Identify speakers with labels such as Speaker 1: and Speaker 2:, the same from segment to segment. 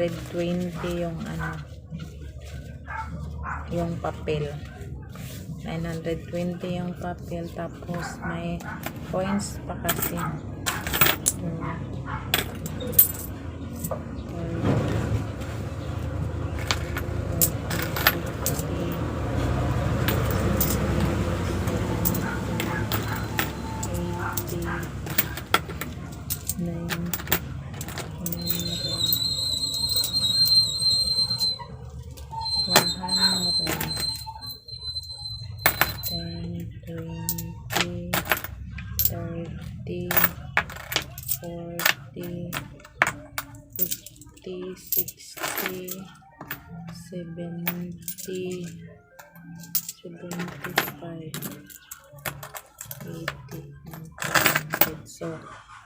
Speaker 1: $920 yung ano, yung papel. 920 yung papel, tapos may coins pa kasi. So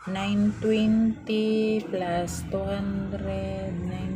Speaker 1: 920 plus 200,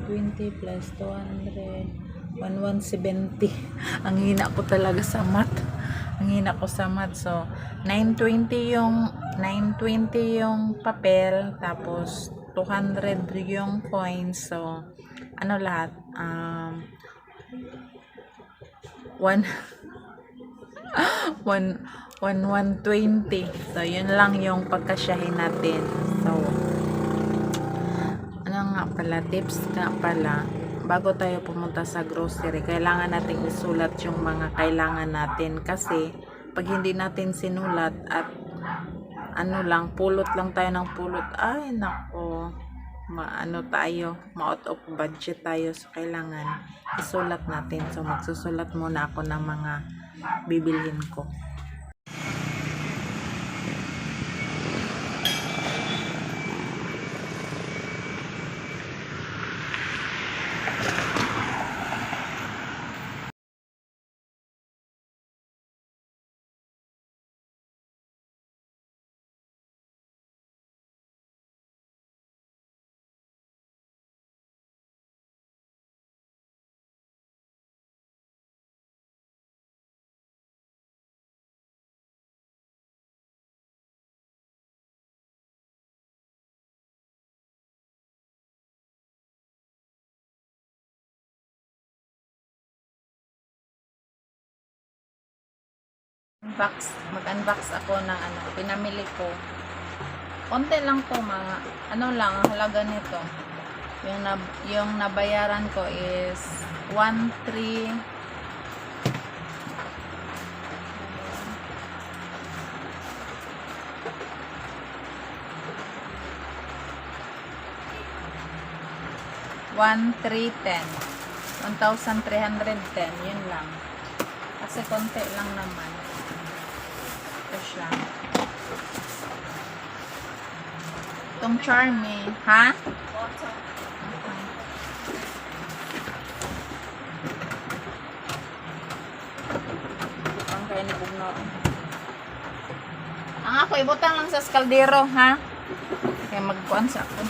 Speaker 1: 920 plus 200, 1170. Ang hina ko talaga sa math. Ang hina ko sa math. So 920 yung 920 yung papel, tapos 200 yung coins. So, ano lahat? 1 120. So, yun lang yung pagkasyahin natin. So, ano nga pala, tips nga pala, bago tayo pumunta sa grocery, kailangan natin isulat yung mga kailangan natin. Kasi, pag hindi natin sinulat at ano lang, pulot lang tayo ng pulot, ay nako, maano tayo, ma-out of budget tayo. So, kailangan isulat natin. So, magsusulat muna ako ng mga bibilhin ko. Mag-unbox ako ng ano, pinamili ko. Konti lang to, mga ano lang ang halaga nito. Yung nabayaran ko is 13 1,310. 1,310, yun lang. Kasi konti lang naman. Ito siya. Itong Charmy, ha? Okay. Ang kaya ni Bugno. Ang ako, ibutang lang sa skaldero, ha? Kaya magkuhan sa ako.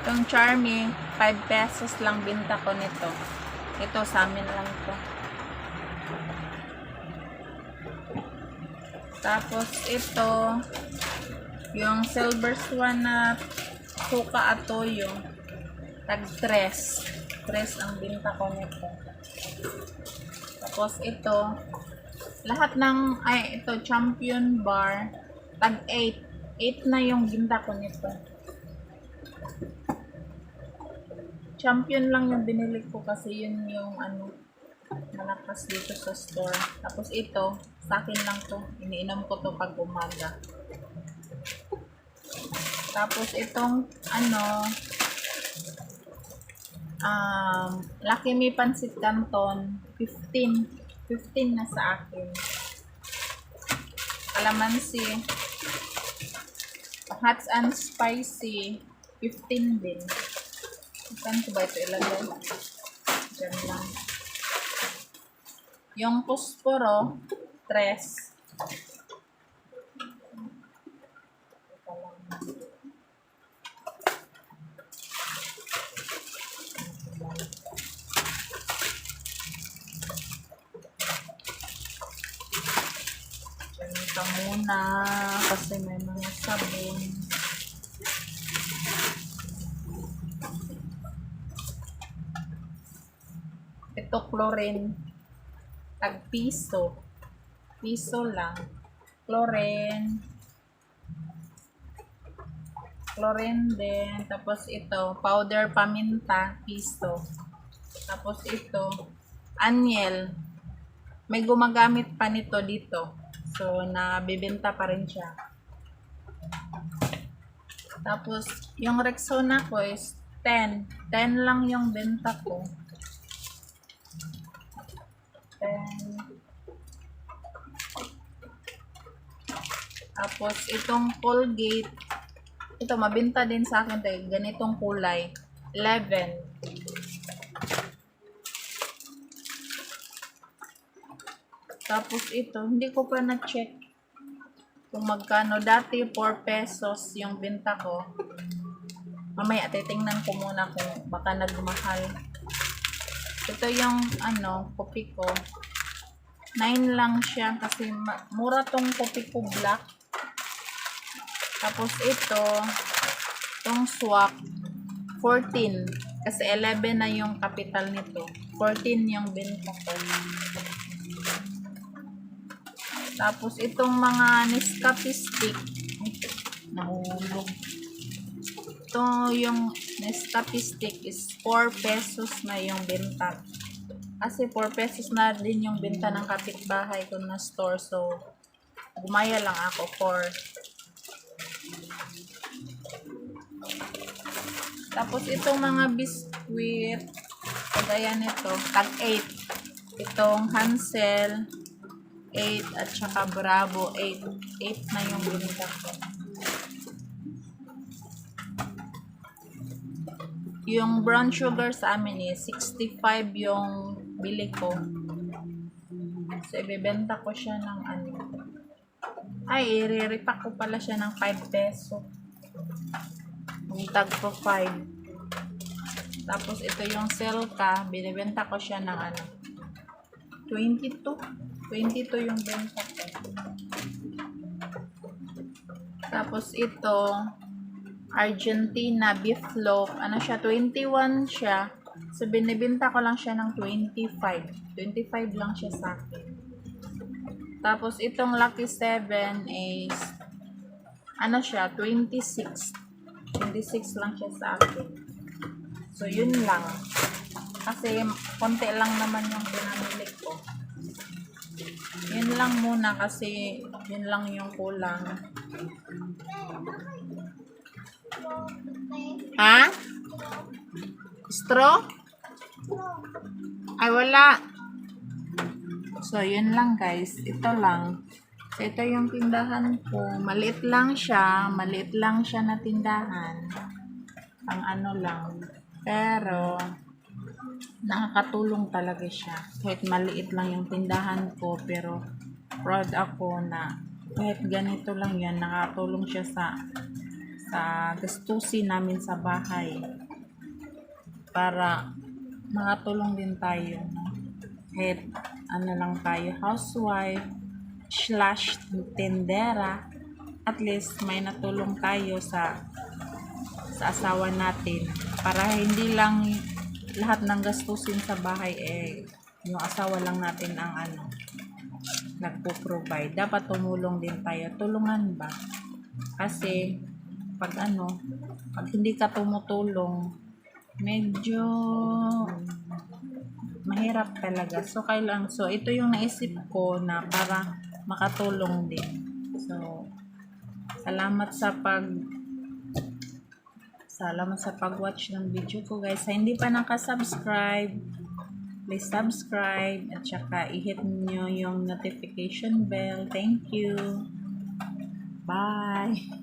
Speaker 1: Itong Charmy, 5 pesos lang binta ko nito. Ito, sa amin lang to. Tapos, ito, yung silver swan na suka at toyo, tag 3. 3 ang binta ko nito. Tapos, ito, lahat ng, ito, champion bar, tag 8. 8 na yung binta ko nito. Champion lang yung binili ko kasi yun yung ano, malakas dito sa store. Tapos ito, sa akin lang to. Iniinom ko to pag umaga. Tapos itong ano, Lucky Me Pancit Canton, 15. 15 na sa akin. Calamansi, hot and spicy, 15 din. Saan ko ba ito ilagay? Diyan lang. Yung posporo, 3. Diyan ito muna kasi may mga sabon. Ito chlorine, tag piso. Piso lang. Chlorine din. Tapos ito, powder paminta, piso. Tapos ito, anyel. May gumagamit pa nito dito. So, nabibenta pa rin siya. Tapos, yung Rexona ko is 10. 10 lang yung benta ko. 10. Tapos, itong Colgate, ito, mabinta din sa akin tayo. Ganitong kulay. 11. Tapos, ito, hindi ko pa na-check kung magkano. Dati, 4 pesos yung binta ko. Mamaya, titingnan ko muna kung baka nagmahal. Ito yung ano, kopi ko. 9 lang siya kasi mura tong kopi ko black. Tapos ito, tong swak, 14. Kasi 11 na yung capital nito. 14 yung benta ko. Tapos itong mga Nescafe stick, nahulog. Ito yung Nescafe stick is 4 pesos na yung benta. Kasi 4 pesos na din yung benta ng kapitbahay ko na store. So, gumaya lang ako for. Tapos itong mga biskuit, kagaya nito, tag 8. Itong Hansel, 8 at saka Bravo, 8. 8 na yung binita ko. Yung brown sugar sa amin is 65 yung bili ko. So, ibebenta ko siya ng ano. Ay, i-repack ko pala siya ng 5 peso. Yung tag po 5. Tapos ito yung Selka, binibenta ko siya ng ano, 22. 22 yung benta ko. Tapos ito, Argentina beef loaf, ano siya, 21 siya. So binibenta ko lang siya ng 25. 25 lang siya sa akin. Tapos itong Lucky 7 is ano siya, 26. 26 lang siya sa akin. So, yun lang. Kasi, konti lang naman yung pinamili ko. Yun lang muna kasi, yun lang yung kulang. Ha? Straw? Ay, wala. So, yun lang guys. Ito lang. So, ito yung tindahan ko. Maliit lang siya. Maliit lang siya na tindahan. Ang ano lang. Pero, nakakatulong talaga siya. Kahit maliit lang yung tindahan ko. Pero, proud ako na kahit ganito lang yan, nakatulong siya sa gastusin namin sa bahay. Para, makatulong din tayo. Kahit ano lang tayo, housewife, / tendera, at least may natulong tayo sa asawa natin para hindi lang lahat ng gastusin sa bahay yung asawa lang natin ang ano nagpo-provide. Dapat tumulong din tayo, tulungan ba, kasi pag hindi ka tumutulong medyo mahirap talaga. So ito yung naisip ko na para makatulong din. So, salamat sa pag-watch ng video ko guys. Sa hindi pa nakasubscribe, please subscribe at saka i-hit nyo yung notification bell. Thank you. Bye.